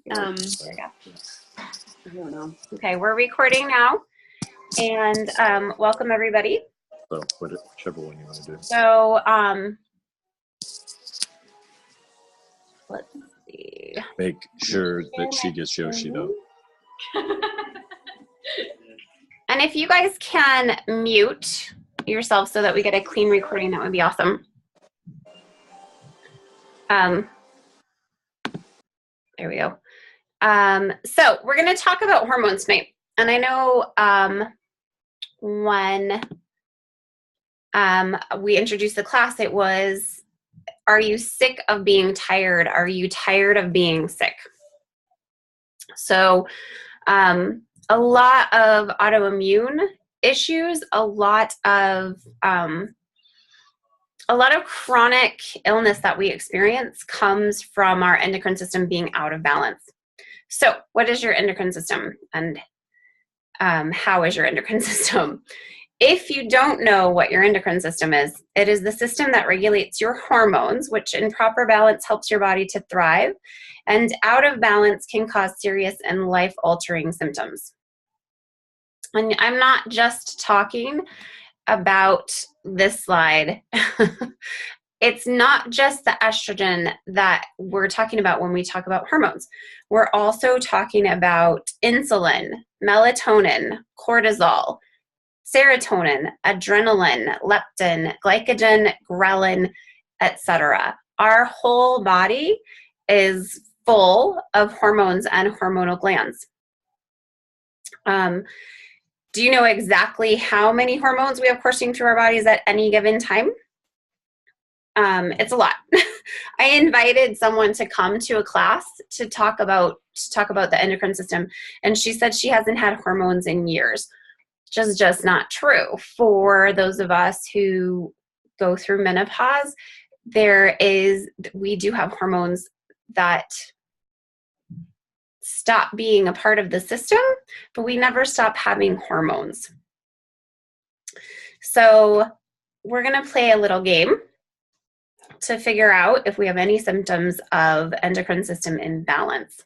There we go. I don't know. Okay, we're recording now, and welcome everybody. So whichever one you want to do. So let's see. Make sure that she gets Yoshi though. And if you guys can mute yourself so that we get a clean recording, that would be awesome. There we go. So we're going to talk about hormones tonight. And I know when we introduced the class, it was, are you sick of being tired? Are you tired of being sick? So a lot of autoimmune issues, a lot of chronic illness that we experience comes from our endocrine system being out of balance. So what is your endocrine system, and how is your endocrine system? If you don't know what your endocrine system is, it is the system that regulates your hormones, which in proper balance helps your body to thrive, and out of balance can cause serious and life-altering symptoms. And I'm not just talking about this slide. It's not just the estrogen that we're talking about when we talk about hormones. We're also talking about insulin, melatonin, cortisol, serotonin, adrenaline, leptin, glycogen, ghrelin, etc. Our whole body is full of hormones and hormonal glands. Do you know exactly how many hormones we have coursing through our bodies at any given time? It's a lot. I invited someone to come to a class to talk about the endocrine system, and she said she hasn't had hormones in years. Just not true. For those of us who go through menopause, we do have hormones that stop being a part of the system, but we never stop having hormones. So we're going to play a little game to figure out if we have any symptoms of endocrine system imbalance.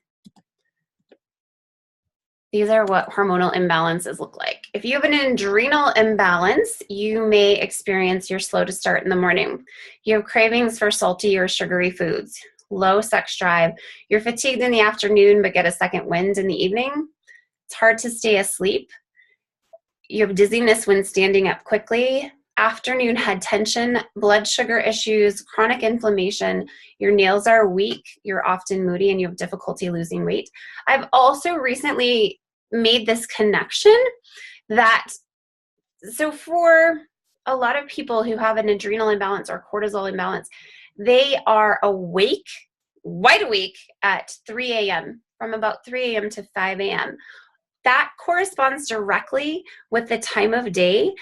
These are what hormonal imbalances look like. If you have an adrenal imbalance, you may experience you're slow to start in the morning. You have cravings for salty or sugary foods, low sex drive. You're fatigued in the afternoon but get a second wind in the evening. It's hard to stay asleep. You have dizziness when standing up quickly, afternoon head tension, blood sugar issues, chronic inflammation. Your nails are weak. You're often moody and you have difficulty losing weight. I've also recently made this connection that, so for a lot of people who have an adrenal imbalance or cortisol imbalance, they are awake, wide awake at 3 a.m., from about 3 a.m. to 5 a.m. That corresponds directly with the time of day,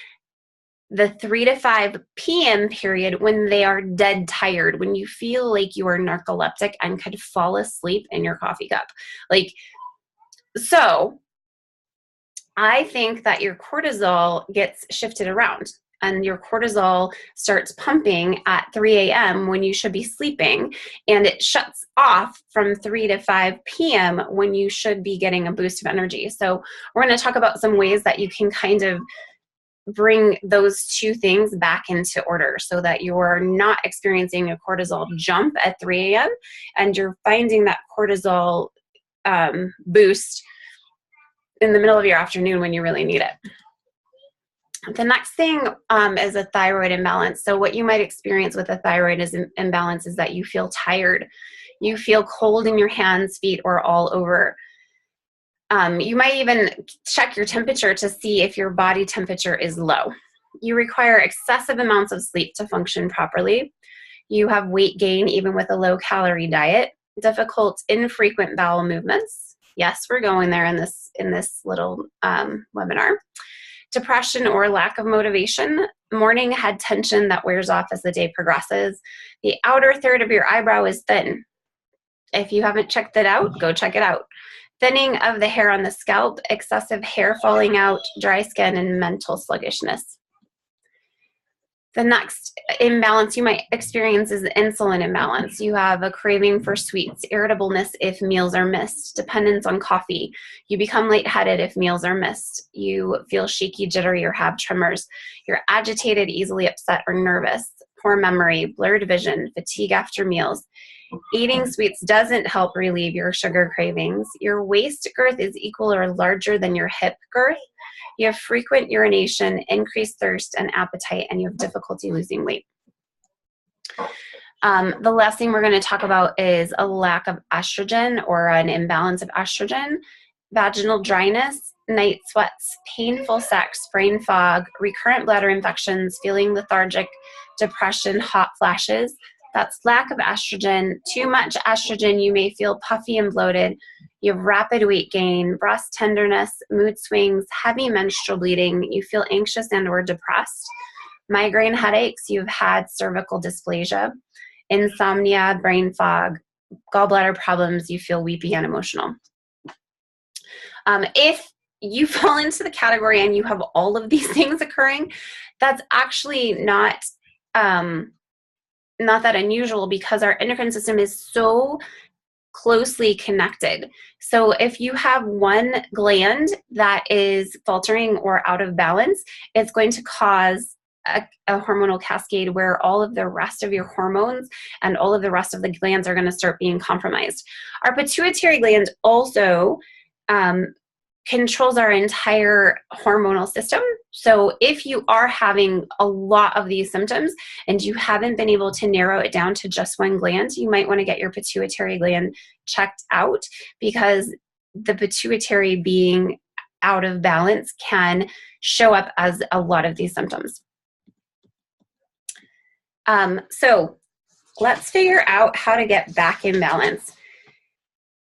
the 3 to 5 p.m. period, when they are dead tired, when you feel like you are narcoleptic and could fall asleep in your coffee cup. So I think that your cortisol gets shifted around, and your cortisol starts pumping at 3 a.m. when you should be sleeping, and it shuts off from 3 to 5 p.m. when you should be getting a boost of energy. So we're going to talk about some ways that you can kind of bring those two things back into order so that you're not experiencing a cortisol jump at 3 a.m. and you're finding that cortisol boost in the middle of your afternoon when you really need it. The next thing is a thyroid imbalance. So what you might experience with a thyroid imbalance is that you feel tired. You feel cold in your hands, feet, or all over. You might even check your temperature to see if your body temperature is low. You require excessive amounts of sleep to function properly. You have weight gain even with a low-calorie diet. Difficult, infrequent bowel movements. Yes, we're going there in this little webinar. Depression or lack of motivation. Morning head tension that wears off as the day progresses. The outer third of your eyebrow is thin. If you haven't checked it out, go check it out. Thinning of the hair on the scalp, excessive hair falling out, dry skin, and mental sluggishness. The next imbalance you might experience is the insulin imbalance. You have a craving for sweets, irritableness if meals are missed, dependence on coffee. You become lightheaded if meals are missed. You feel shaky, jittery, or have tremors. You're agitated, easily upset, or nervous. Poor memory, blurred vision, fatigue after meals. Eating sweets doesn't help relieve your sugar cravings. Your waist girth is equal or larger than your hip girth. You have frequent urination, increased thirst and appetite, and you have difficulty losing weight. The last thing we're going to talk about is a lack of estrogen or an imbalance of estrogen, vaginal dryness, night sweats, painful sex, brain fog, recurrent bladder infections, feeling lethargic, depression, hot flashes. That's lack of estrogen. Too much estrogen, you may feel puffy and bloated. You have rapid weight gain, breast tenderness, mood swings, heavy menstrual bleeding. You feel anxious and or depressed. Migraine headaches. You've had cervical dysplasia, insomnia, brain fog, gallbladder problems. You feel weepy and emotional. If you fall into the category and you have all of these things occurring, that's actually not that unusual because our endocrine system is so closely connected. So if you have one gland that is faltering or out of balance, it's going to cause a hormonal cascade where all of the rest of your hormones and all of the rest of the glands are going to start being compromised. Our pituitary gland also controls our entire hormonal system. So if you are having a lot of these symptoms and you haven't been able to narrow it down to just one gland, you might want to get your pituitary gland checked out, because the pituitary being out of balance can show up as a lot of these symptoms. So let's figure out how to get back in balance.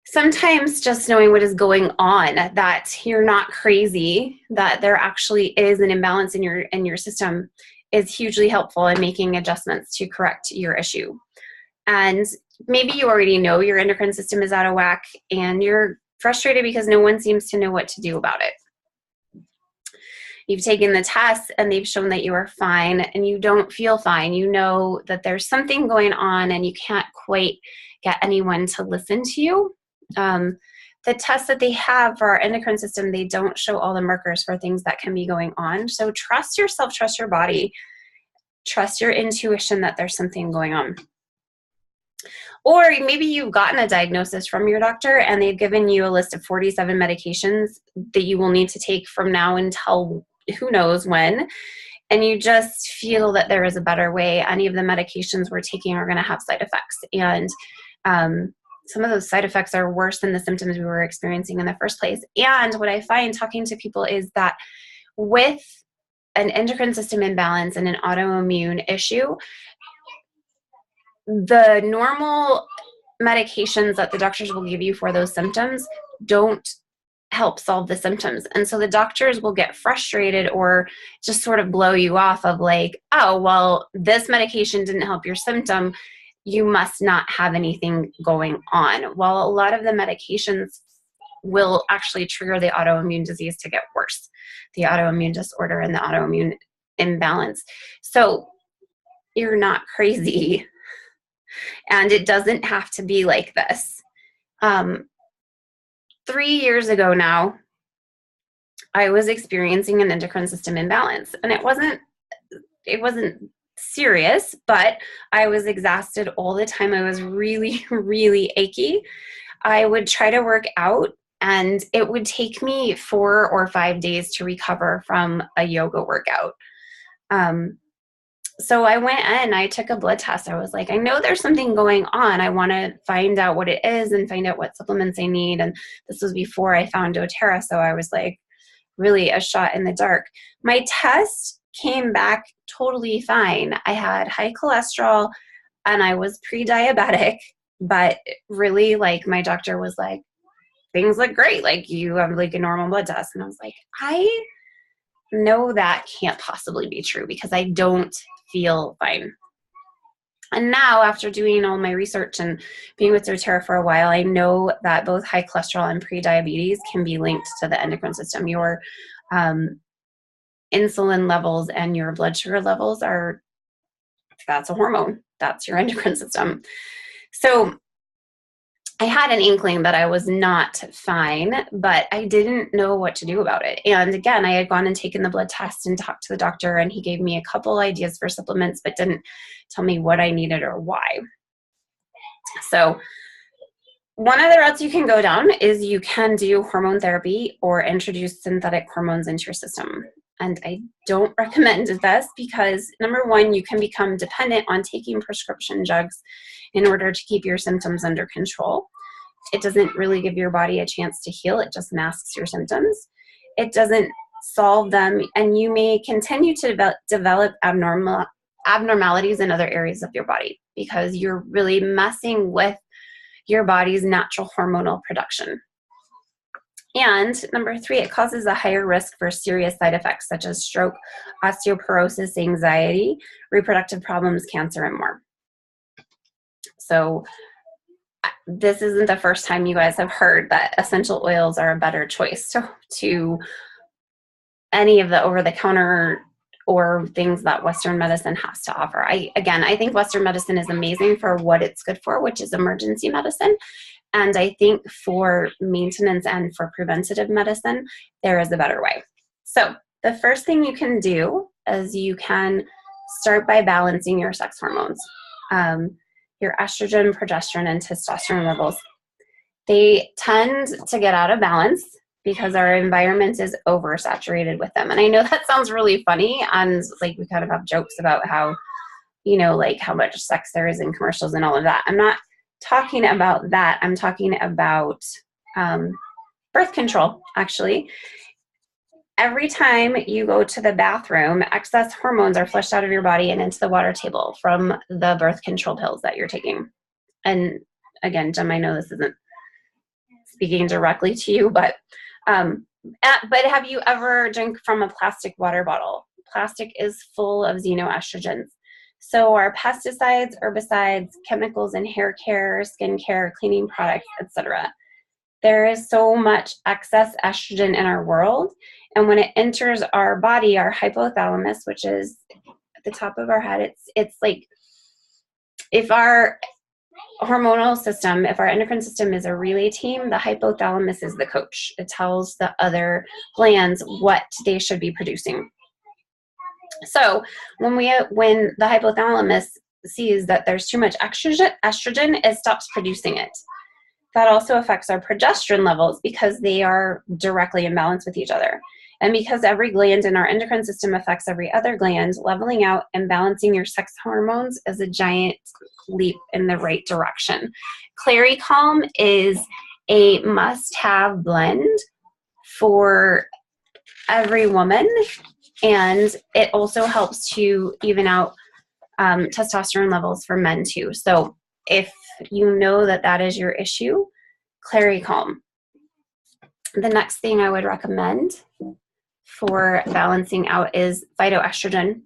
Sometimes just knowing what is going on, that you're not crazy, that there actually is an imbalance in your system, is hugely helpful in making adjustments to correct your issue. And maybe you already know your endocrine system is out of whack and you're frustrated because no one seems to know what to do about it. You've taken the tests and they've shown that you are fine and you don't feel fine. You know that there's something going on and you can't quite get anyone to listen to you. The tests that they have for our endocrine system, they don't show all the markers for things that can be going on. So trust yourself, trust your body, trust your intuition that there's something going on. Or maybe you've gotten a diagnosis from your doctor and they've given you a list of 47 medications that you will need to take from now until who knows when. And you just feel that there is a better way. Any of the medications we're taking are going to have side effects. And some of those side effects are worse than the symptoms we were experiencing in the first place. And what I find talking to people is that with an endocrine system imbalance and an autoimmune issue, the normal medications that the doctors will give you for those symptoms don't help solve the symptoms. And so the doctors will get frustrated or just sort of blow you off of like, oh, well, this medication didn't help your symptom. You must not have anything going on. Well, a lot of the medications will actually trigger the autoimmune disease to get worse, the autoimmune disorder and the autoimmune imbalance. So you're not crazy. And it doesn't have to be like this. 3 years ago now, I was experiencing an endocrine system imbalance, and it wasn't serious, but I was exhausted all the time. I was really, really achy. I would try to work out, and it would take me 4 or 5 days to recover from a yoga workout. So I went in, I took a blood test. I was like, I know there's something going on. I want to find out what it is and find out what supplements I need. And this was before I found doTERRA. So I was like really a shot in the dark. My test came back totally fine. I had high cholesterol and I was pre-diabetic, but really like my doctor was like, things look great. Like you have like a normal blood test. And I was like, I know that can't possibly be true because I don't feel fine. And now after doing all my research and being with doTERRA for a while, I know that both high cholesterol and prediabetes can be linked to the endocrine system. Your insulin levels and your blood sugar levels are that's a hormone. That's your endocrine system. So I had an inkling that I was not fine, but I didn't know what to do about it. And again, I had gone and taken the blood test and talked to the doctor, and he gave me a couple ideas for supplements, but didn't tell me what I needed or why. So one of the routes you can go down is you can do hormone therapy or introduce synthetic hormones into your system. And I don't recommend this because, number one, you can become dependent on taking prescription drugs in order to keep your symptoms under control. It doesn't really give your body a chance to heal. It just masks your symptoms. It doesn't solve them, and you may continue to develop abnormalities in other areas of your body because you're really messing with your body's natural hormonal production. And number three, it causes a higher risk for serious side effects such as stroke, osteoporosis, anxiety, reproductive problems, cancer, and more. So this isn't the first time you guys have heard that essential oils are a better choice to any of the over-the-counter or things that Western medicine has to offer. I think Western medicine is amazing for what it's good for, which is emergency medicine. And I think for maintenance and for preventative medicine, there is a better way. So the first thing you can do is you can start by balancing your sex hormones. Your estrogen, progesterone, and testosterone levels. They tend to get out of balance because our environment is oversaturated with them. And I know that sounds really funny, and like we kind of have jokes about how, like how much sex there is in commercials and all of that. I'm not talking about that. I'm talking about birth control, actually. Every time you go to the bathroom, excess hormones are flushed out of your body and into the water table from the birth control pills that you're taking. And again, Jem, I know this isn't speaking directly to you, but have you ever drank from a plastic water bottle? Plastic is full of xenoestrogens. So are pesticides, herbicides, chemicals in hair care, skin care, cleaning products, etc. There is so much excess estrogen in our world. And when it enters our body, our hypothalamus, which is at the top of our head, it's like if our hormonal system, if our endocrine system is a relay team, the hypothalamus is the coach. It tells the other glands what they should be producing. So when the hypothalamus sees that there's too much estrogen, it stops producing it. That also affects our progesterone levels because they are directly in balance with each other. And because every gland in our endocrine system affects every other gland, leveling out and balancing your sex hormones is a giant leap in the right direction. Clary Calm is a must-have blend for every woman, and it also helps to even out testosterone levels for men too. So if you know that is your issue, Clary Calm. The next thing I would recommend for balancing out is phytoestrogen.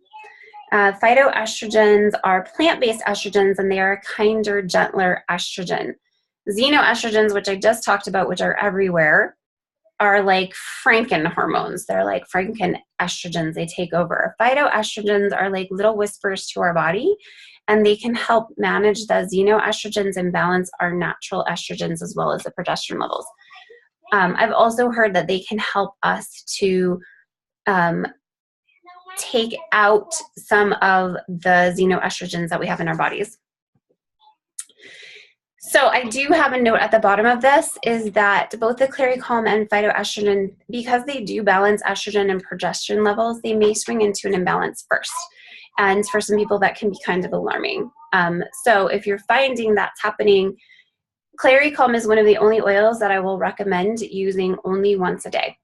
Phytoestrogens are plant-based estrogens, and they are a kinder, gentler estrogen. Xenoestrogens, which I just talked about, which are everywhere, are like Franken hormones. They're like Franken estrogens. They take over. Phytoestrogens are like little whispers to our body, and they can help manage the xenoestrogens and balance our natural estrogens as well as the progesterone levels. I've also heard that they can help us to take out some of the xenoestrogens that we have in our bodies. So I do have a note at the bottom of this is that both the Clary Calm and phytoestrogen, because they do balance estrogen and progesterone levels, they may swing into an imbalance first. And for some people, that can be kind of alarming. So if you're finding that's happening, Clary Calm is one of the only oils that I will recommend using only once a day,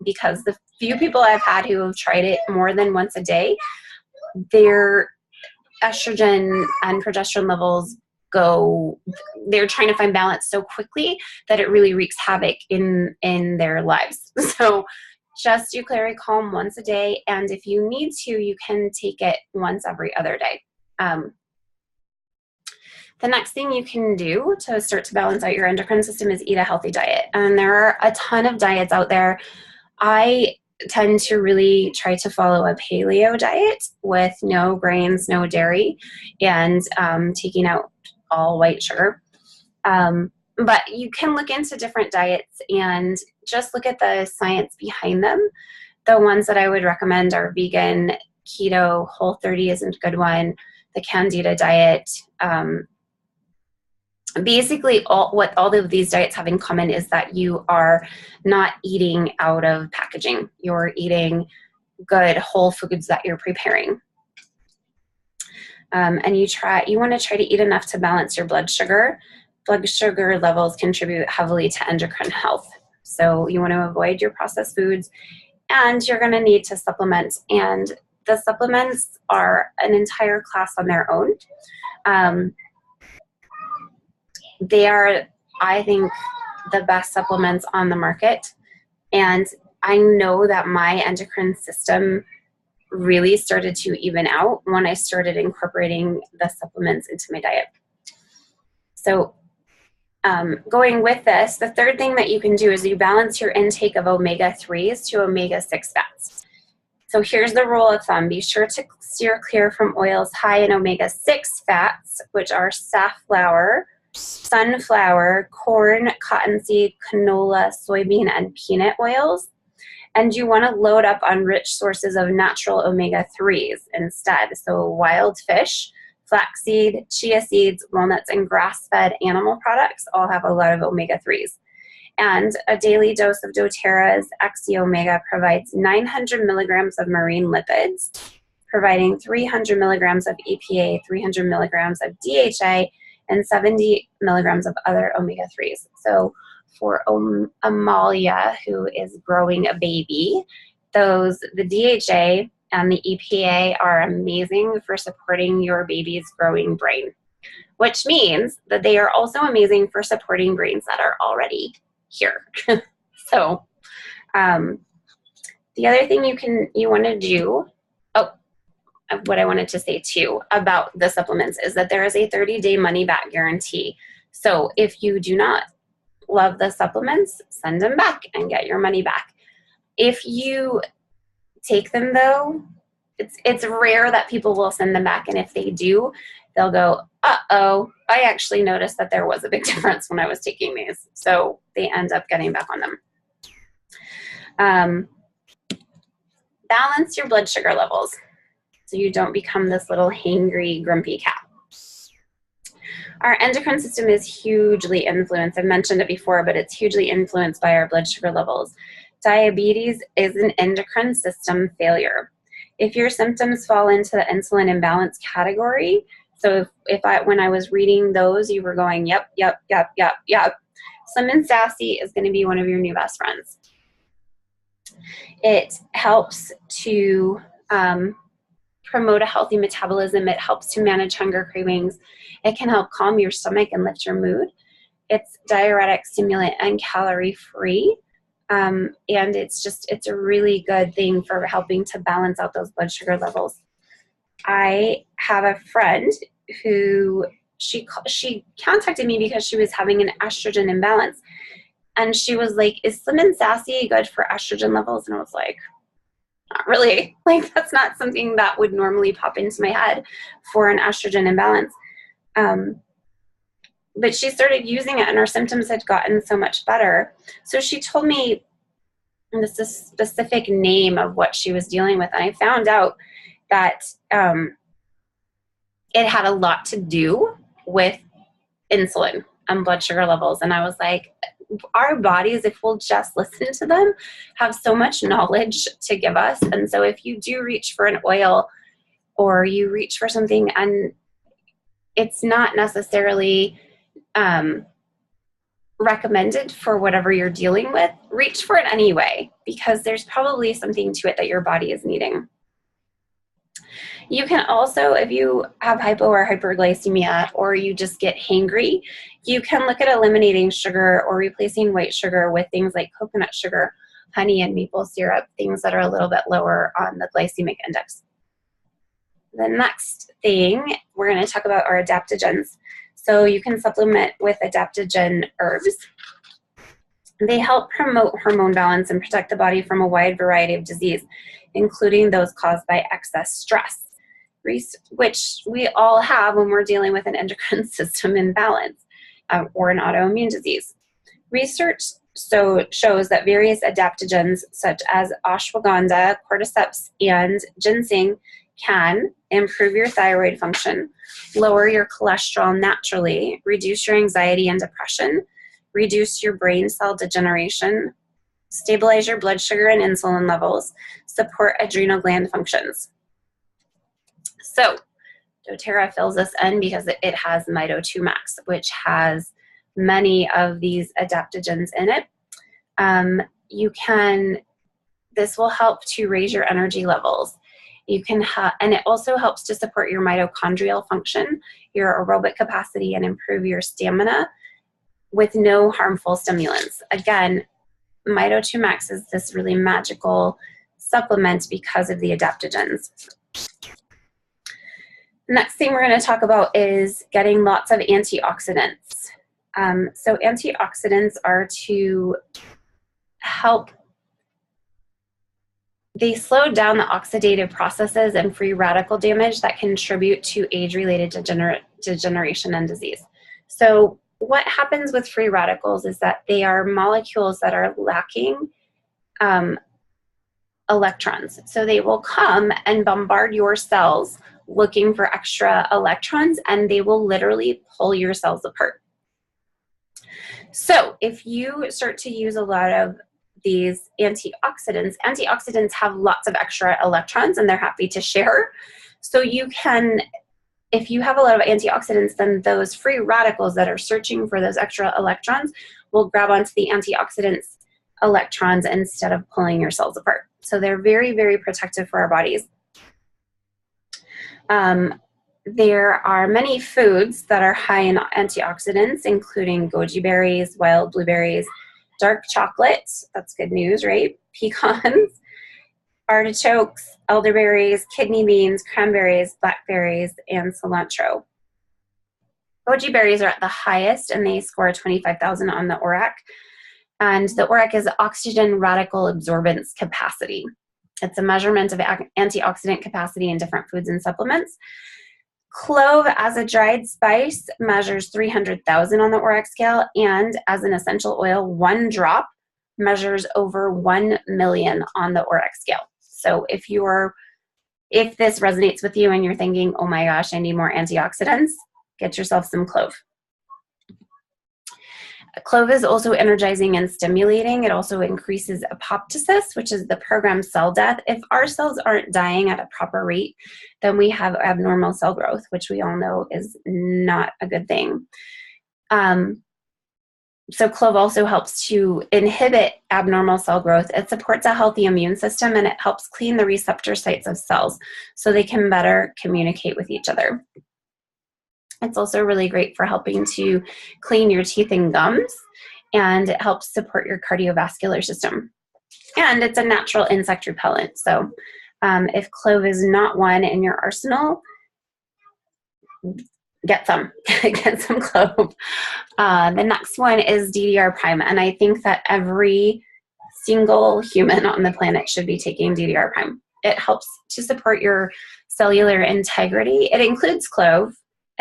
because the few people I've had who have tried it more than once a day, their estrogen and progesterone levels they're trying to find balance so quickly that it really wreaks havoc in their lives. So just do Clary Calm once a day, and if you need to, you can take it once every other day. The next thing you can do to start to balance out your endocrine system is eat a healthy diet. And there are a ton of diets out there. I tend to really try to follow a paleo diet with no grains, no dairy, and taking out all white sugar. But you can look into different diets and just look at the science behind them. The ones that I would recommend are vegan, keto, Whole30 isn't a good one, the Candida diet. Basically, what all of these diets have in common is that you are not eating out of packaging. You're eating good whole foods that you're preparing. And you want to try to eat enough to balance your blood sugar. Blood sugar levels contribute heavily to endocrine health. So you want to avoid your processed foods, and you're going to need to supplement. And the supplements are an entire class on their own. They are, I think, the best supplements on the market. And I know that my endocrine system really started to even out when I started incorporating the supplements into my diet. So going with this, the third thing that you can do is you balance your intake of omega-3s to omega-6 fats. So here's the rule of thumb. Be sure to steer clear from oils high in omega-6 fats, which are safflower, sunflower, corn, cottonseed, canola, soybean, and peanut oils. And you want to load up on rich sources of natural omega-3s instead. So wild fish, flaxseed, chia seeds, walnuts, and grass-fed animal products all have a lot of omega-3s. And a daily dose of doTERRA's XE Omega provides 900 milligrams of marine lipids, providing 300 milligrams of EPA, 300 milligrams of DHA, and 70 milligrams of other omega-3s. So for Amalia, who is growing a baby, the DHA and the EPA are amazing for supporting your baby's growing brain, which means that they are also amazing for supporting brains that are already here. So the other thing you want to do, what I wanted to say too about the supplements is that there is a 30-day money-back guarantee. So if you do not love the supplements, send them back and get your money back. If you take them though, it's rare that people will send them back, and if they do, they'll go, uh-oh, I actually noticed that there was a big difference when I was taking these. So they end up getting back on them. Balance your blood sugar levels so you don't become this little hangry, grumpy cat. Our endocrine system is hugely influenced. I've mentioned it before, but it's hugely influenced by our blood sugar levels. Diabetes is an endocrine system failure. If your symptoms fall into the insulin imbalance category, so when I was reading those, you were going, yep, Slim and Sassy is going to be one of your new best friends. It helps to promote a healthy metabolism. It helps to manage hunger cravings. It can help calm your stomach and lift your mood. It's diuretic, stimulant, and calorie-free. And it's a really good thing for helping to balance out those blood sugar levels. I have a friend who she contacted me because she was having an estrogen imbalance. And she was like, is Slim and Sassy good for estrogen levels? And I was like, not really. Like, that's not something that would normally pop into my head for an estrogen imbalance. But she started using it and her symptoms had gotten so much better. So she told me this is a specific name of what she was dealing with. And I found out that it had a lot to do with insulin and blood sugar levels. And I was like, our bodies, if we'll just listen to them, have so much knowledge to give us. And so if you do reach for an oil or you reach for something and it's not necessarily recommended for whatever you're dealing with, reach for it anyway, because there's probably something to it that your body is needing. You can also, if you have hypo or hyperglycemia, or you just get hangry, you can look at eliminating sugar or replacing white sugar with things like coconut sugar, honey, and maple syrup, things that are a little bit lower on the glycemic index. The next thing we're going to talk about are adaptogens. So you can supplement with adaptogen herbs. They help promote hormone balance and protect the body from a wide variety of disease, including those caused by excess stress, which we all have when we're dealing with an endocrine system imbalance or an autoimmune disease. Research shows that various adaptogens such as ashwagandha, cordyceps, and ginseng can improve your thyroid function, lower your cholesterol naturally, reduce your anxiety and depression, reduce your brain cell degeneration, stabilize your blood sugar and insulin levels, support adrenal gland functions. So doTERRA fills this in because it has Mito2 Max, which has many of these adaptogens in it. This will help to raise your energy levels. And it also helps to support your mitochondrial function, your aerobic capacity, and improve your stamina with no harmful stimulants. Again, Mito2 Max is this really magical supplement because of the adaptogens. The next thing we're going to talk about is getting lots of antioxidants. So antioxidants are to help, they slow down the oxidative processes and free radical damage that contribute to age-related degeneration and disease. So what happens with free radicals is that they are molecules that are lacking electrons. So they will come and bombard your cells looking for extra electrons, and they will literally pull your cells apart. So if you start to use a lot of these antioxidants have lots of extra electrons and they're happy to share. So you can, if you have a lot of antioxidants, then those free radicals that are searching for those extra electrons will grab onto the antioxidants electrons instead of pulling your cells apart. So they're very, very protective for our bodies. There are many foods that are high in antioxidants, including goji berries, wild blueberries, dark chocolate, that's good news, right? Pecans, artichokes, elderberries, kidney beans, cranberries, blackberries, and cilantro. Goji berries are at the highest, and they score 25,000 on the ORAC. And the ORAC is oxygen radical absorbance capacity. It's a measurement of antioxidant capacity in different foods and supplements. Clove as a dried spice measures 300,000 on the ORAC scale, and as an essential oil, 1 drop measures over 1 million on the ORAC scale. So if this resonates with you and you're thinking, oh my gosh, I need more antioxidants, get yourself some clove. Clove is also energizing and stimulating. It also increases apoptosis, which is the programmed cell death. If our cells aren't dying at a proper rate, then we have abnormal cell growth, which we all know is not a good thing. So clove also helps to inhibit abnormal cell growth. It supports a healthy immune system, and it helps clean the receptor sites of cells so they can better communicate with each other. It's also really great for helping to clean your teeth and gums, and it helps support your cardiovascular system. And it's a natural insect repellent. So if clove is not one in your arsenal, get some. Get some clove. The next one is DDR prime, and I think that every single human on the planet should be taking DDR prime. It helps to support your cellular integrity. It includes clove.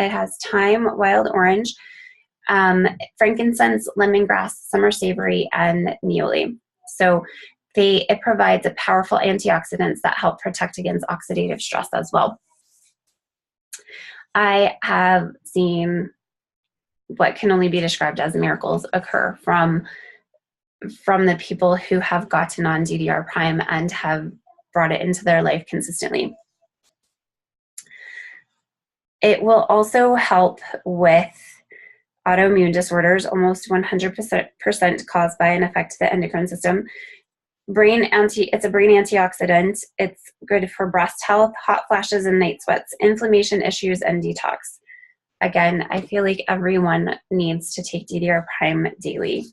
It has thyme, wild orange, frankincense, lemongrass, summer savory, and neoli. So it provides a powerful antioxidants that help protect against oxidative stress as well. I have seen what can only be described as miracles occur from the people who have gotten on DDR prime and have brought it into their life consistently. It will also help with autoimmune disorders, almost 100% caused by and affect the endocrine system. It's a brain antioxidant. It's good for breast health, hot flashes and night sweats, inflammation issues, and detox. Again, I feel like everyone needs to take DDR prime daily.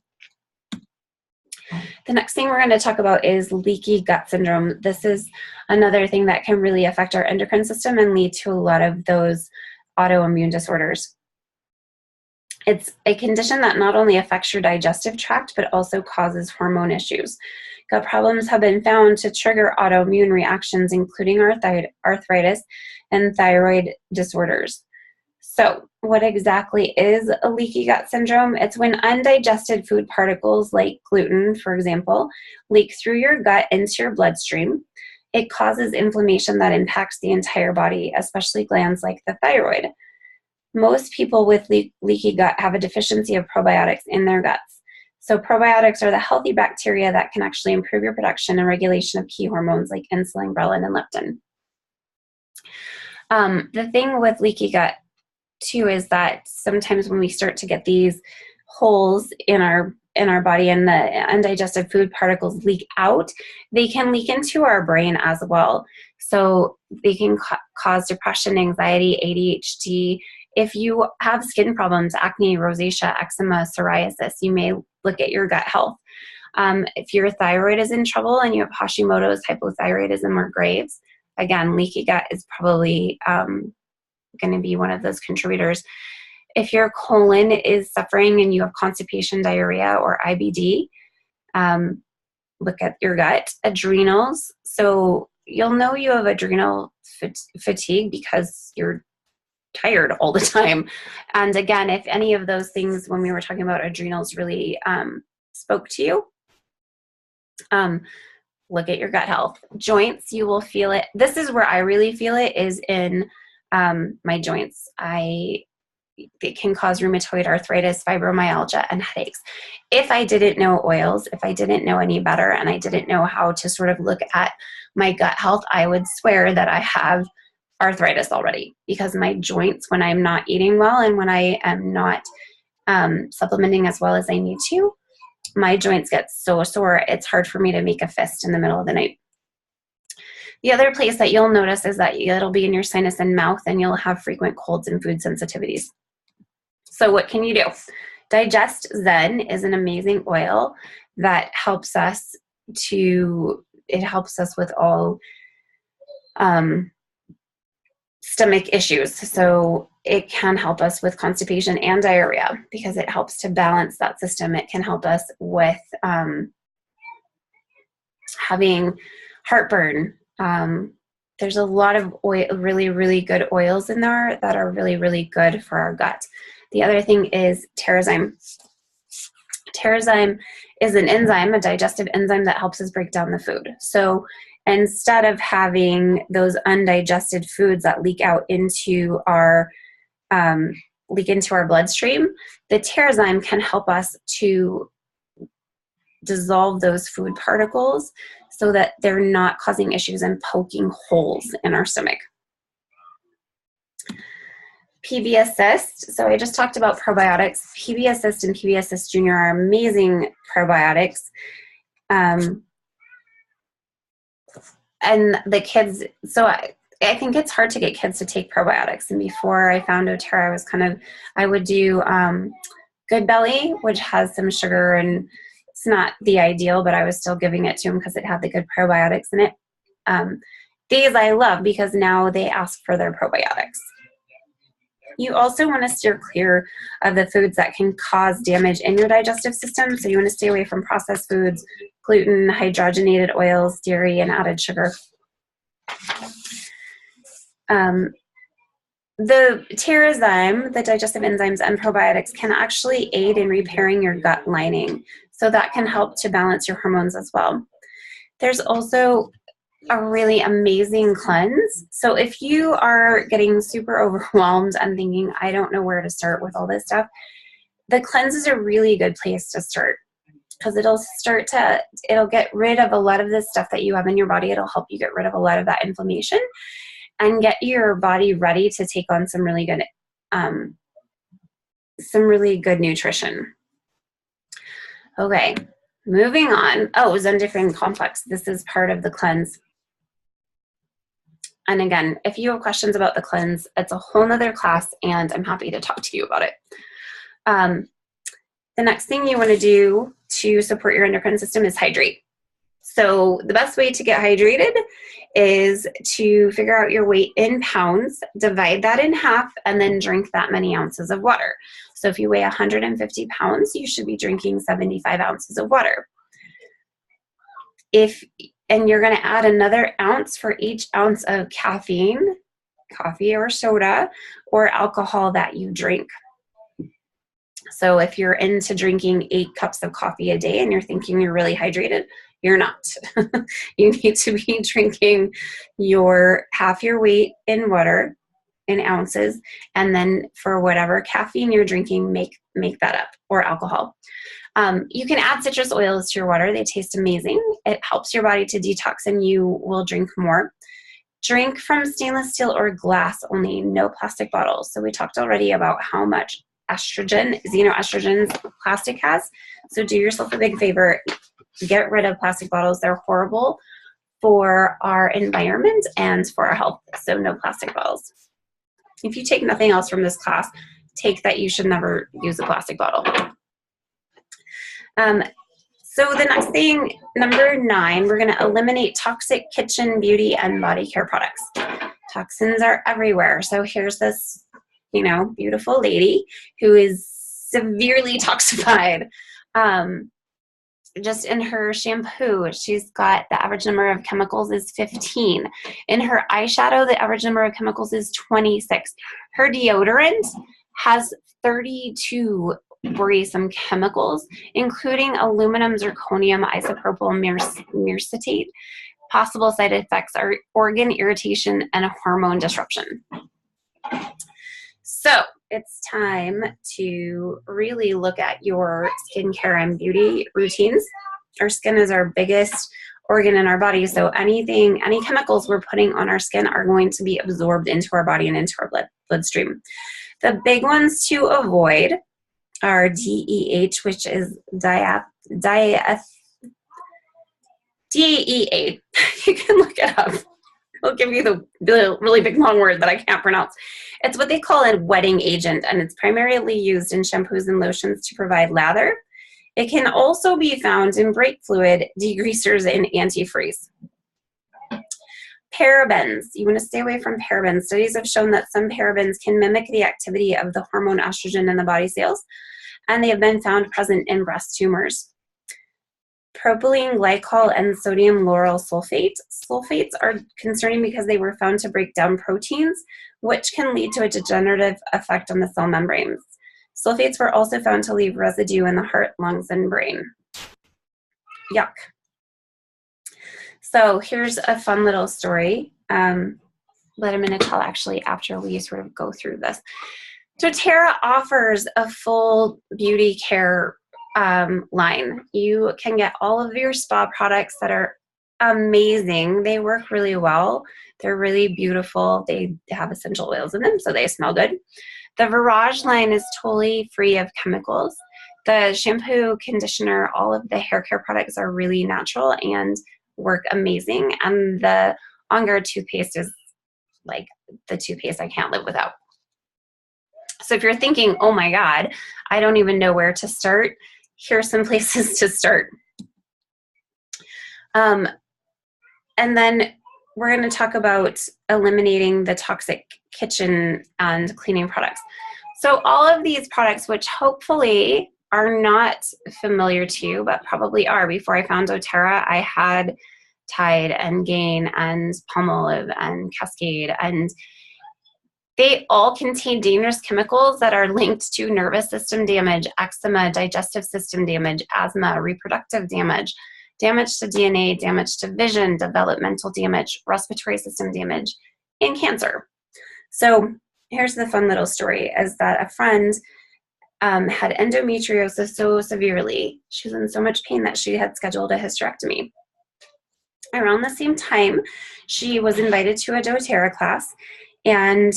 The next thing we're going to talk about is leaky gut syndrome. This is another thing that can really affect our endocrine system and lead to a lot of those autoimmune disorders. It's a condition that not only affects your digestive tract, but also causes hormone issues. Gut problems have been found to trigger autoimmune reactions, including arthritis and thyroid disorders. So, what exactly is a leaky gut syndrome? It's when undigested food particles like gluten, for example, leak through your gut into your bloodstream. It causes inflammation that impacts the entire body, especially glands like the thyroid. Most people with leaky gut have a deficiency of probiotics in their guts. So probiotics are the healthy bacteria that can actually improve your production and regulation of key hormones like insulin, ghrelin, and leptin. The thing with leaky gut too is that sometimes when we start to get these holes in our body and the undigested food particles leak out, they can leak into our brain as well. So they can cause depression, anxiety, ADHD. If you have skin problems, acne, rosacea, eczema, psoriasis, you may look at your gut health. If your thyroid is in trouble and you have Hashimoto's, hypothyroidism, or Graves', again, leaky gut is probably going to be one of those contributors. If your colon is suffering and you have constipation, diarrhea, or IBD, look at your gut. Adrenals. So you'll know you have adrenal fatigue because you're tired all the time. And again, if any of those things, when we were talking about adrenals, really spoke to you, look at your gut health. Joints, you will feel it. This is where I really feel it, is in my joints. It can cause rheumatoid arthritis, fibromyalgia, and headaches. If I didn't know oils, if I didn't know any better, and I didn't know how to sort of look at my gut health, I would swear that I have arthritis already, because my joints, when I'm not eating well and when I am not supplementing as well as I need to, my joints get so sore, it's hard for me to make a fist in the middle of the night. The other place that you'll notice is that it'll be in your sinus and mouth, and you'll have frequent colds and food sensitivities. So what can you do? Digest Zen is an amazing oil that helps us with all stomach issues. So it can help us with constipation and diarrhea because it helps to balance that system. It can help us with having heartburn. There's a lot of really, really good oils in there that are really, really good for our gut. The other thing is Terrazyme. Terrazyme is an enzyme, a digestive enzyme that helps us break down the food. So instead of having those undigested foods that leak into our bloodstream, the Terrazyme can help us to dissolve those food particles so that they're not causing issues and poking holes in our stomach. PB Assist. So I just talked about probiotics. PB Assist and PB Assist Junior are amazing probiotics. And the kids, so I think it's hard to get kids to take probiotics. And before I found doTERRA, I would do Good Belly, which has some sugar, and it's not the ideal, but I was still giving it to them because it had the good probiotics in it. These I love because now they ask for their probiotics. You also want to steer clear of the foods that can cause damage in your digestive system. So you want to stay away from processed foods, gluten, hydrogenated oils, dairy, and added sugar. The Terrazyme, the digestive enzymes and probiotics, can actually aid in repairing your gut lining. So that can help to balance your hormones as well. There's also a really amazing cleanse. So if you are getting super overwhelmed and thinking, I don't know where to start with all this stuff, the cleanse is a really good place to start, because it'll get rid of a lot of the stuff that you have in your body. It'll help you get rid of a lot of that inflammation and get your body ready to take on some really good nutrition. Okay, moving on. Oh, Zendiphrin Complex. This is part of the cleanse. And again, if you have questions about the cleanse, it's a whole nother class, and I'm happy to talk to you about it. The next thing you want to do to support your endocrine system is hydrate. So the best way to get hydrated is to figure out your weight in pounds, divide that in half, and then drink that many ounces of water. So if you weigh 150 pounds, you should be drinking 75 ounces of water. And you're going to add another ounce for each ounce of caffeine, coffee or soda, or alcohol that you drink. So if you're into drinking 8 cups of coffee a day and you're thinking you're really hydrated, you're not. You need to be drinking half your weight in water in ounces, and then for whatever caffeine you're drinking, make that up, or alcohol. You can add citrus oils to your water. They taste amazing. It helps your body to detox and you will drink more. Drink from stainless steel or glass only, no plastic bottles. So we talked already about how much xenoestrogens plastic has. So do yourself a big favor, get rid of plastic bottles. They're horrible for our environment and for our health. So no plastic bottles. If you take nothing else from this class, take that you should never use a plastic bottle. So the next thing, number 9, we're going to eliminate toxic kitchen, beauty, and body care products. Toxins are everywhere. So here's this, beautiful lady who is severely toxified. Just in her shampoo, she's got the average number of chemicals is 15. In her eyeshadow, the average number of chemicals is 26. Her deodorant has 32 worrisome chemicals, including aluminum, zirconium, isopropyl myrcetate. Possible side effects are organ irritation and hormone disruption. So it's time to really look at your skincare and beauty routines. Our skin is our biggest organ in our body, so any chemicals we're putting on our skin are going to be absorbed into our body and into our bloodstream. The big ones to avoid are DEH, which is DEA. You can look it up. I'll give you the really big long word that I can't pronounce. It's what they call a wetting agent, and it's primarily used in shampoos and lotions to provide lather. It can also be found in brake fluid, degreasers, and antifreeze. Parabens. You want to stay away from parabens. Studies have shown that some parabens can mimic the activity of the hormone estrogen in the body cells, and they have been found present in breast tumors. Propylene glycol and sodium lauryl sulfate. Sulfates are concerning because they were found to break down proteins, which can lead to a degenerative effect on the cell membranes. Sulfates were also found to leave residue in the heart, lungs, and brain. Yuck. So here's a fun little story that I'm going to tell actually after we sort of go through this. doTERRA offers a full beauty care line. You can get all of your spa products that are amazing. They work really well. They're really beautiful. They have essential oils in them, so they smell good. The Virage line is totally free of chemicals. The shampoo, conditioner, all of the hair care products are really natural and work amazing. And the On Guard toothpaste is like the toothpaste I can't live without. So if you're thinking, oh my God, I don't even know where to start, here's some places to start. And then we're going to talk about eliminating the toxic kitchen and cleaning products. So all of these products, which hopefully are not familiar to you, but probably are. Before I found doTERRA, I had Tide and Gain and Palmolive and Cascade, and they all contain dangerous chemicals that are linked to nervous system damage, eczema, digestive system damage, asthma, reproductive damage, damage to DNA, damage to vision, developmental damage, respiratory system damage, and cancer. So here's the fun little story, is that a friend had endometriosis so severely, she was in so much pain that she had scheduled a hysterectomy. Around the same time, she was invited to a doTERRA class, and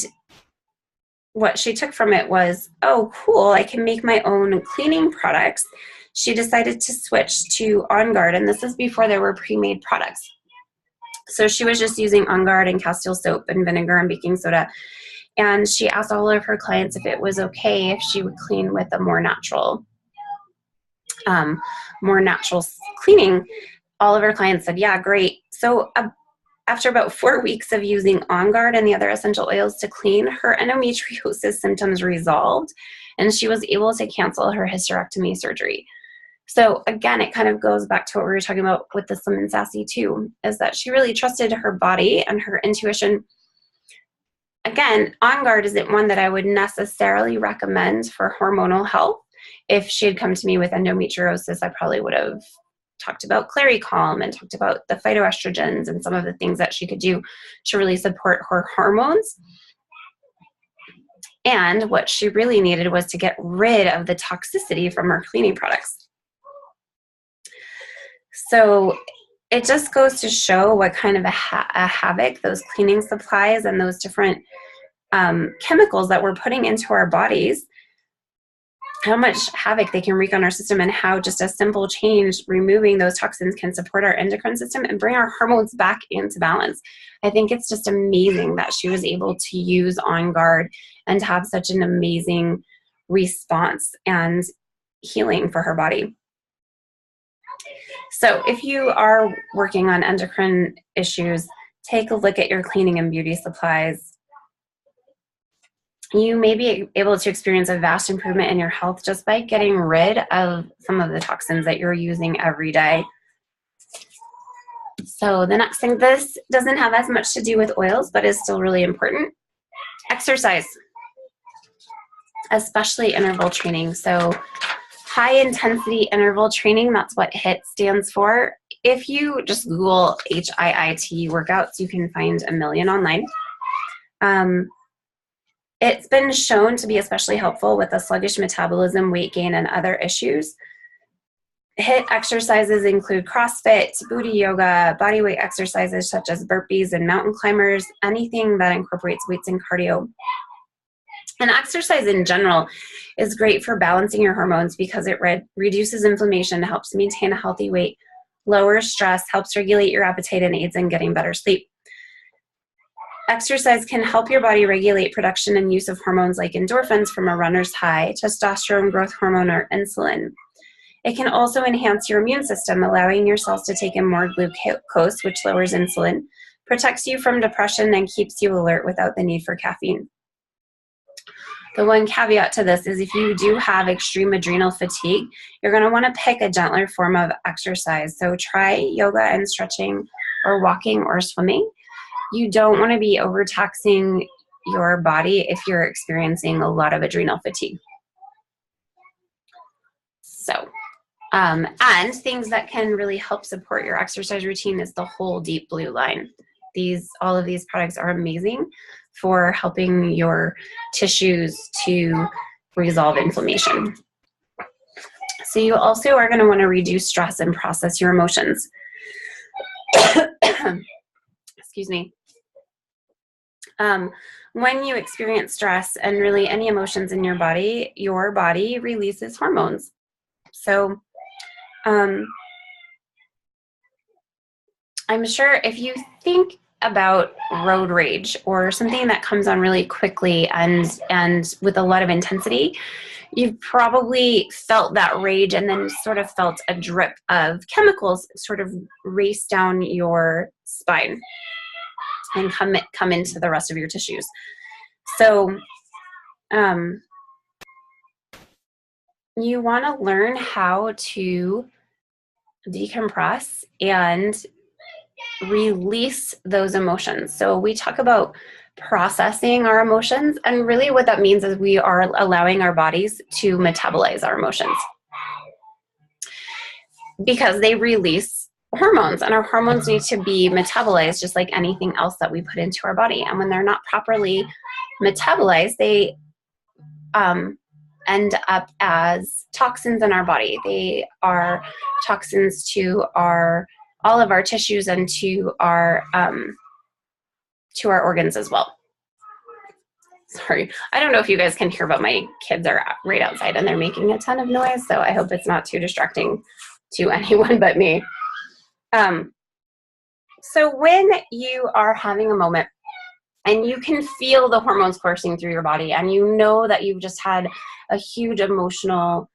what she took from it was, oh, cool, I can make my own cleaning products. She decided to switch to On Guard, and this is before there were pre-made products. So she was just using On Guard and Castile soap and vinegar and baking soda, and she asked all of her clients if it was okay if she would clean with a more natural cleaning. All of her clients said, yeah, great. So after about 4 weeks of using On Guard and the other essential oils to clean, her endometriosis symptoms resolved, and she was able to cancel her hysterectomy surgery. So again, it kind of goes back to what we were talking about with the Slim and Sassy too, is that she really trusted her body and her intuition. Again, On Guard isn't one that I would necessarily recommend for hormonal health. If she had come to me with endometriosis, I probably would have talked about Clarycalm and talked about the phytoestrogens and some of the things that she could do to really support her hormones. And what she really needed was to get rid of the toxicity from her cleaning products. So it just goes to show what kind of a havoc those cleaning supplies and those different chemicals that we're putting into our bodies, how much havoc they can wreak on our system, and how just a simple change, removing those toxins, can support our endocrine system and bring our hormones back into balance. I think it's just amazing that she was able to use On Guard and to have such an amazing response and healing for her body. So if you are working on endocrine issues, take a look at your cleaning and beauty supplies. You may be able to experience a vast improvement in your health just by getting rid of some of the toxins that you're using every day. So the next thing, this doesn't have as much to do with oils, but is still really important. Exercise, especially interval training. So high intensity interval training, that's what HIIT stands for. If you just Google HIIT workouts, you can find a million online. It's been shown to be especially helpful with a sluggish metabolism, weight gain, and other issues. HIIT exercises include CrossFit, booty yoga, bodyweight exercises such as burpees and mountain climbers, anything that incorporates weights and cardio. And exercise in general is great for balancing your hormones because it reduces inflammation, helps maintain a healthy weight, lowers stress, helps regulate your appetite, and aids in getting better sleep. Exercise can help your body regulate production and use of hormones like endorphins from a runner's high, testosterone growth hormone, or insulin. It can also enhance your immune system, allowing your cells to take in more glucose, which lowers insulin, protects you from depression, and keeps you alert without the need for caffeine. The one caveat to this is if you do have extreme adrenal fatigue, you're going to want to pick a gentler form of exercise. So try yoga and stretching, or walking or swimming. You don't want to be overtaxing your body if you're experiencing a lot of adrenal fatigue. So, and things that can really help support your exercise routine is the whole Deep Blue line. All of these products are amazing for helping your tissues to resolve inflammation. So you also are going to want to reduce stress and process your emotions. Excuse me. When you experience stress and really any emotions in your body releases hormones. So I'm sure if you think about road rage or something that comes on really quickly and with a lot of intensity, you've probably felt that rage and then sort of felt a drip of chemicals sort of race down your spine and come into the rest of your tissues. So you want to learn how to decompress and release those emotions. So we talk about processing our emotions, and really what that means is we are allowing our bodies to metabolize our emotions because they release hormones, and our hormones need to be metabolized just like anything else that we put into our body. And when they're not properly metabolized, they end up as toxins in our body. They are toxins to all of our tissues and to our organs as well. Sorry, I don't know if you guys can hear, but my kids are right outside and they're making a ton of noise, so I hope it's not too distracting to anyone but me. So when you are having a moment and you can feel the hormones coursing through your body and you know that you've just had a huge emotional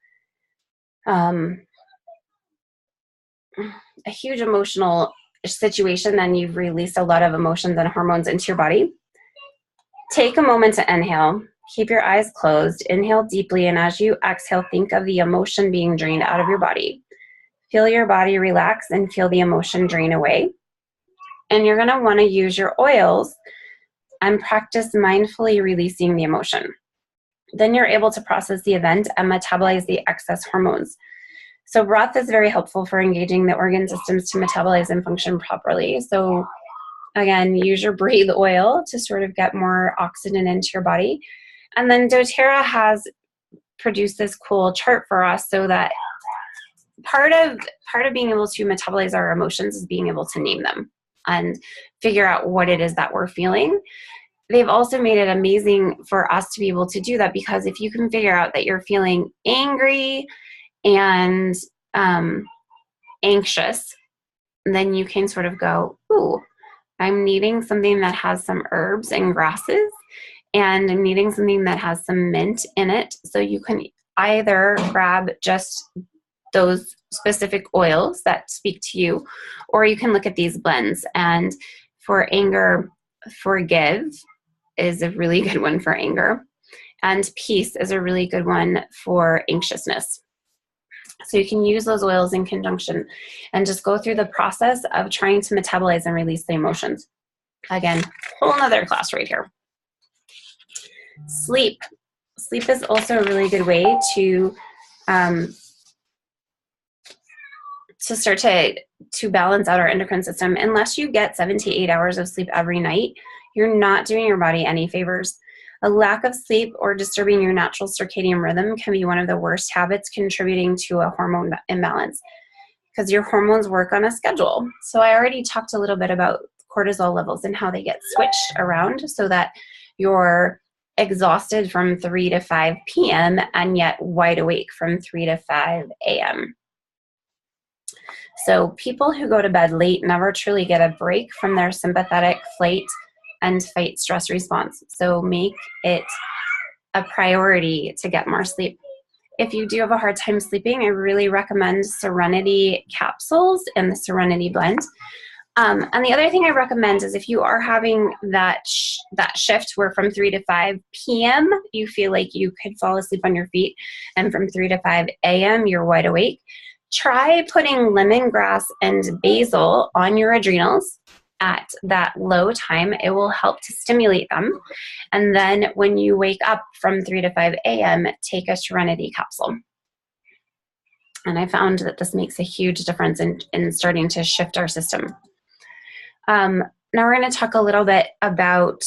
situation and you've released a lot of emotions and hormones into your body, take a moment to inhale Keep your eyes closed. Inhale deeply, and as you exhale, think of the emotion being drained out of your body. Feel your body relax and feel the emotion drain away. And you're going to want to use your oils and practice mindfully releasing the emotion. Then you're able to process the event and metabolize the excess hormones. So breath is very helpful for engaging the organ systems to metabolize and function properly. So again, use your breathe oil to sort of get more oxygen into your body. And then doTERRA has produced this cool chart for us so that part of being able to metabolize our emotions is being able to name them and figure out what it is that we're feeling. They've also made it amazing for us to be able to do that, because if you can figure out that you're feeling angry and anxious, then you can sort of go, ooh, I'm needing something that has some herbs and grasses, and I'm needing something that has some mint in it. So you can either grab just those specific oils that speak to you, or you can look at these blends. And for anger, forgive is a really good one for anger, and peace is a really good one for anxiousness. So you can use those oils in conjunction and just go through the process of trying to metabolize and release the emotions. Again, whole nother class right here. Sleep. Sleep is also a really good way to start to balance out our endocrine system. Unless you get 7 to 8 hours of sleep every night, you're not doing your body any favors. A lack of sleep or disturbing your natural circadian rhythm can be one of the worst habits contributing to a hormone imbalance, because your hormones work on a schedule. So I already talked a little bit about cortisol levels and how they get switched around so that you're exhausted from 3 to 5 p.m. and yet wide awake from 3 to 5 a.m. So people who go to bed late never truly get a break from their sympathetic flight and fight stress response. So make it a priority to get more sleep. If you do have a hard time sleeping, I really recommend Serenity capsules and the Serenity blend. And the other thing I recommend is if you are having that shift where from 3 to 5 p.m. you feel like you could fall asleep on your feet, and from 3 to 5 a.m. you're wide awake, try putting lemongrass and basil on your adrenals at that low time. It will help to stimulate them. And then when you wake up from 3 to 5 a.m., take a Serenity capsule. And I found that this makes a huge difference in starting to shift our system. Now we're going to talk a little bit about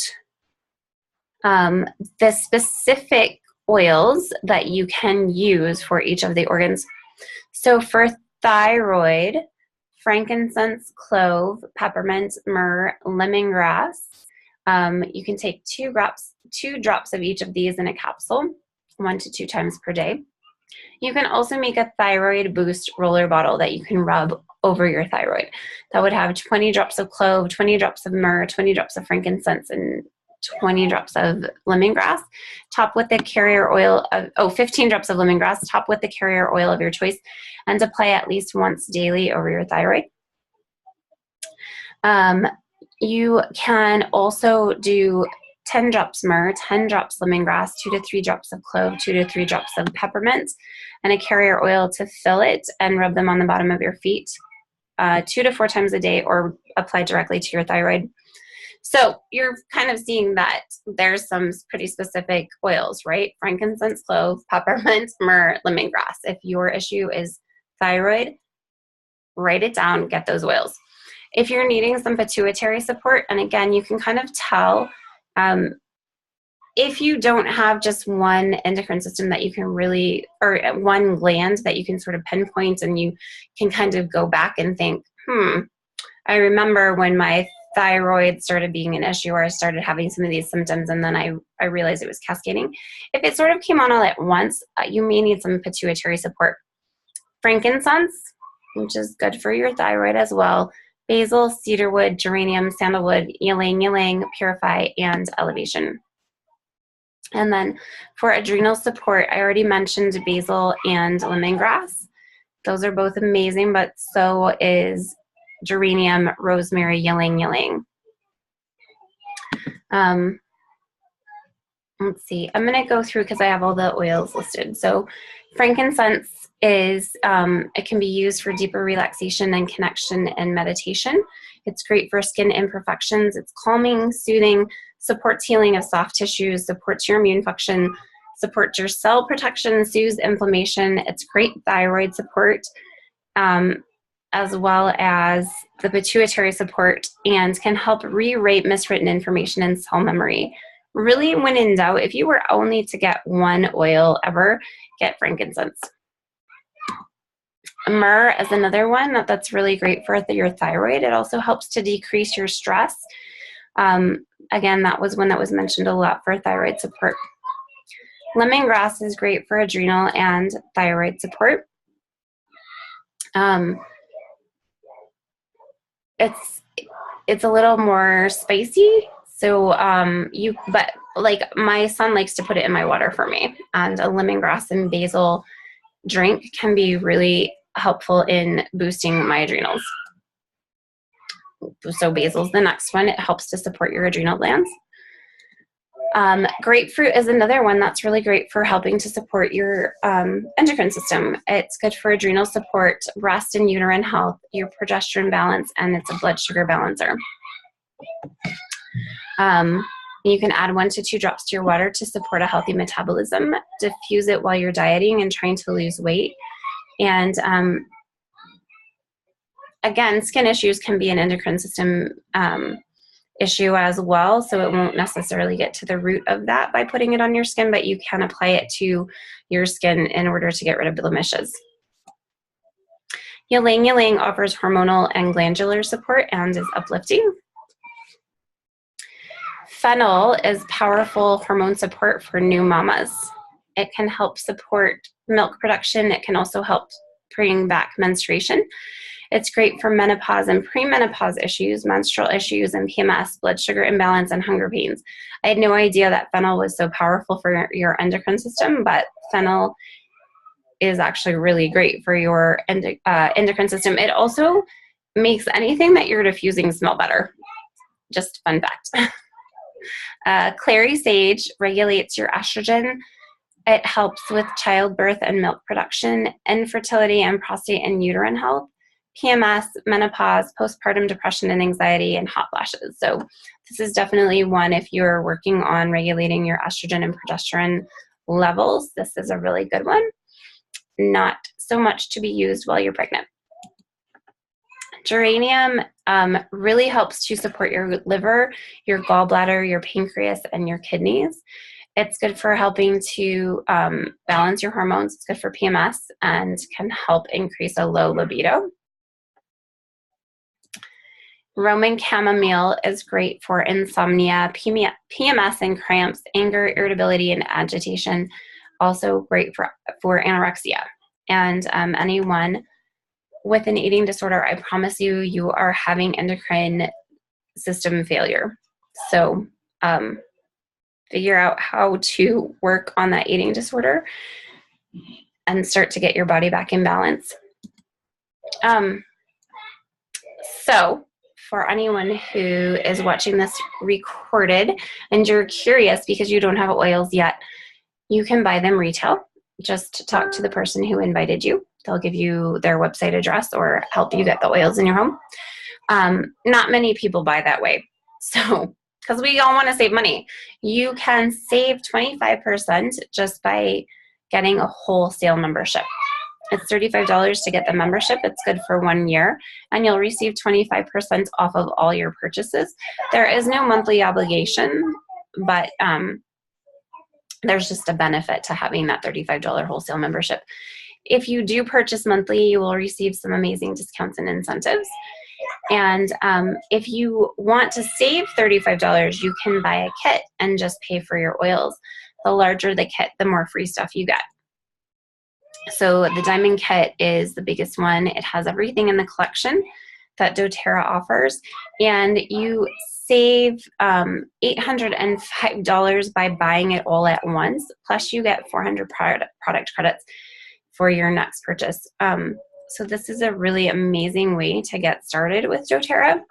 the specific oils that you can use for each of the organs. So for thyroid, frankincense, clove, peppermint, myrrh, lemongrass. You can take 2 drops of each of these in a capsule, 1 to 2 times per day. You can also make a thyroid boost roller bottle that you can rub over your thyroid. That would have 20 drops of clove, 20 drops of myrrh, 20 drops of frankincense, and 20 drops of lemongrass. Top with the carrier oil of, 15 drops of lemongrass. Top with the carrier oil of your choice, and apply at least once daily over your thyroid. You can also do 10 drops myrrh, 10 drops lemongrass, 2 to 3 drops of clove, 2 to 3 drops of peppermint, and a carrier oil to fill it and rub them on the bottom of your feet 2 to 4 times a day, or apply directly to your thyroid. So you're kind of seeing that there's some pretty specific oils, right? Frankincense, clove, peppermint, myrrh, lemongrass. If your issue is thyroid, write it down, get those oils. If you're needing some pituitary support, and again, you can kind of tell if you don't have just one endocrine system that you can really, or one gland that you can sort of pinpoint, and you can kind of go back and think, I remember when my thyroid started being an issue, or I started having some of these symptoms, and then I realized it was cascading. If it sort of came on all at once, you may need some pituitary support. Frankincense, which is good for your thyroid as well. Basil, cedarwood, geranium, sandalwood, ylang ylang, purify, and elevation. And then for adrenal support, I already mentioned basil and lemongrass. Those are both amazing, but so is geranium, rosemary, ylang ylang. let's see, I'm going to go through because I have all the oils listed. So frankincense is, it can be used for deeper relaxation and connection and meditation. It's great for skin imperfections. It's calming, soothing, supports healing of soft tissues, supports your immune function, supports your cell protection, soothes inflammation. It's great thyroid support, as well as the pituitary support, and can help rewrite miswritten information in cell memory. Really, when in doubt, if you were only to get one oil ever, get frankincense. Myrrh is another one that's really great for your thyroid. It also helps to decrease your stress. Again, that was one that was mentioned a lot for thyroid support. Lemongrass is great for adrenal and thyroid support. It's a little more spicy, so but like my son likes to put it in my water for me, and a lemongrass and basil drink can be really helpful in boosting my adrenals. So basil's the next one. It helps to support your adrenal glands. Grapefruit is another one that's really great for helping to support your endocrine system. It's good for adrenal support, breast and uterine health, your progesterone balance, and it's a blood sugar balancer. You can add 1 to 2 drops to your water to support a healthy metabolism. Diffuse it while you're dieting and trying to lose weight. And again, skin issues can be an endocrine system issue as well, so it won't necessarily get to the root of that by putting it on your skin, but you can apply it to your skin in order to get rid of blemishes. Ylang ylang offers hormonal and glandular support and is uplifting. Fennel is powerful hormone support for new mamas. It can help support milk production. It can also help bring back menstruation. It's great for menopause and premenopause issues, menstrual issues, and PMS, blood sugar imbalance, and hunger pains. I had no idea that fennel was so powerful for your endocrine system, but fennel is actually really great for your endocrine system. It also makes anything that you're diffusing smell better. Just fun fact. Clary sage regulates your estrogen. It helps with childbirth and milk production, infertility, and prostate and uterine health, PMS, menopause, postpartum depression and anxiety, and hot flashes. So this is definitely one, if you're working on regulating your estrogen and progesterone levels, this is a really good one. Not so much to be used while you're pregnant. Geranium really helps to support your liver, your gallbladder, your pancreas, and your kidneys. It's good for helping to balance your hormones. It's good for PMS and can help increase a low libido. Roman chamomile is great for insomnia, PMS and cramps, anger, irritability, and agitation. Also great for anorexia. And anyone with an eating disorder, I promise you, you are having endocrine system failure. So figure out how to work on that eating disorder and start to get your body back in balance. So for anyone who is watching this recorded and you're curious because you don't have oils yet, you can buy them retail. Just talk to the person who invited you. They'll give you their website address or help you get the oils in your home. Not many people buy that way. So, because we all want to save money. You can save 25% just by getting a wholesale membership. It's $35 to get the membership. It's good for 1 year, and you'll receive 25% off of all your purchases. There is no monthly obligation, but there's just a benefit to having that $35 wholesale membership. If you do purchase monthly, you will receive some amazing discounts and incentives. And if you want to save $35, you can buy a kit and just pay for your oils. The larger the kit, the more free stuff you get. So the Diamond Kit is the biggest one. It has everything in the collection that doTERRA offers. And you save $805 by buying it all at once. Plus you get 400 product credits for your next purchase. So this is a really amazing way to get started with doTERRA.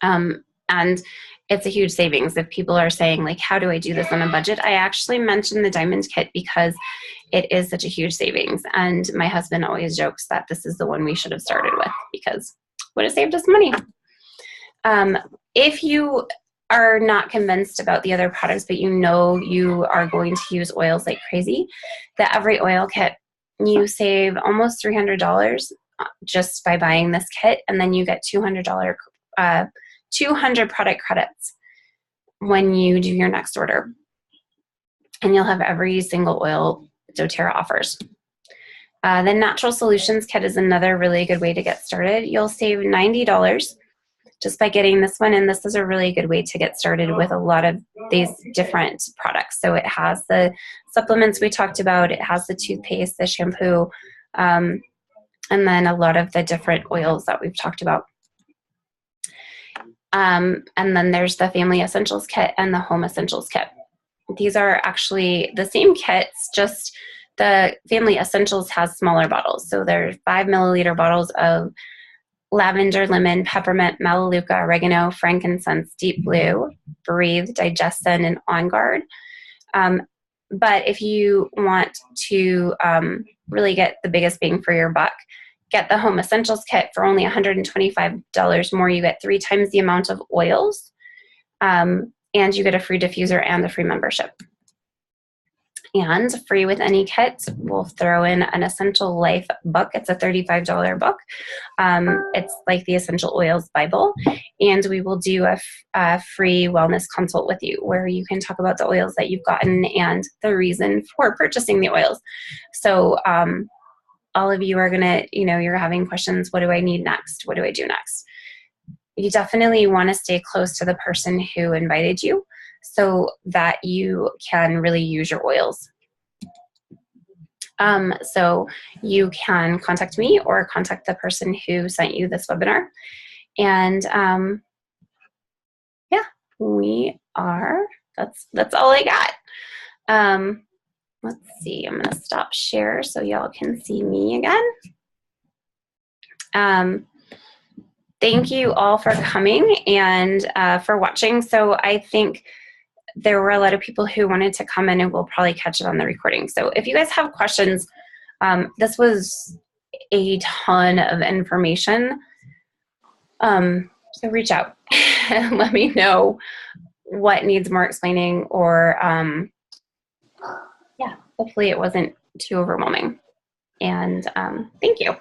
And it's a huge savings. If people are saying, like, how do I do this on a budget? I actually mentioned the diamond kit because it is such a huge savings. And my husband always jokes that this is the one we should have started with because it would have saved us money. If you are not convinced about the other products, but you know you are going to use oils like crazy, the Every Oil Kit, you save almost $300 just by buying this kit, and then you get $200 200 product credits when you do your next order. And you'll have every single oil doTERRA offers. The Natural Solutions Kit is another really good way to get started. You'll save $90 just by getting this one, and this is a really good way to get started with a lot of these different products. So it has the supplements we talked about, it has the toothpaste, the shampoo, and then a lot of the different oils that we've talked about. And then there's the Family Essentials Kit and the Home Essentials Kit. These are actually the same kits, just the Family Essentials has smaller bottles. So they're 5 milliliter bottles of lavender, lemon, peppermint, melaleuca, oregano, frankincense, deep blue, breathe, digestin, and on guard. But if you want to really get the biggest bang for your buck, get the Home Essentials Kit for only $125 more. You get 3 times the amount of oils, and you get a free diffuser and a free membership. And free with any kit, we'll throw in an Essential Life book. It's a $35 book. It's like the Essential Oils Bible. And we will do a free wellness consult with you where you can talk about the oils that you've gotten and the reason for purchasing the oils. So all of you are going to, you're having questions. What do I need next? What do I do next? You definitely want to stay close to the person who invited you so that you can really use your oils. So you can contact me or contact the person who sent you this webinar. And yeah, that's all I got. Let's see, I'm going to stop share so y'all can see me again. Thank you all for coming and for watching. So I think there were a lot of people who wanted to come in, and we'll probably catch it on the recording. So if you guys have questions, this was a ton of information. So reach out and let me know what needs more explaining, or yeah, hopefully it wasn't too overwhelming. And thank you.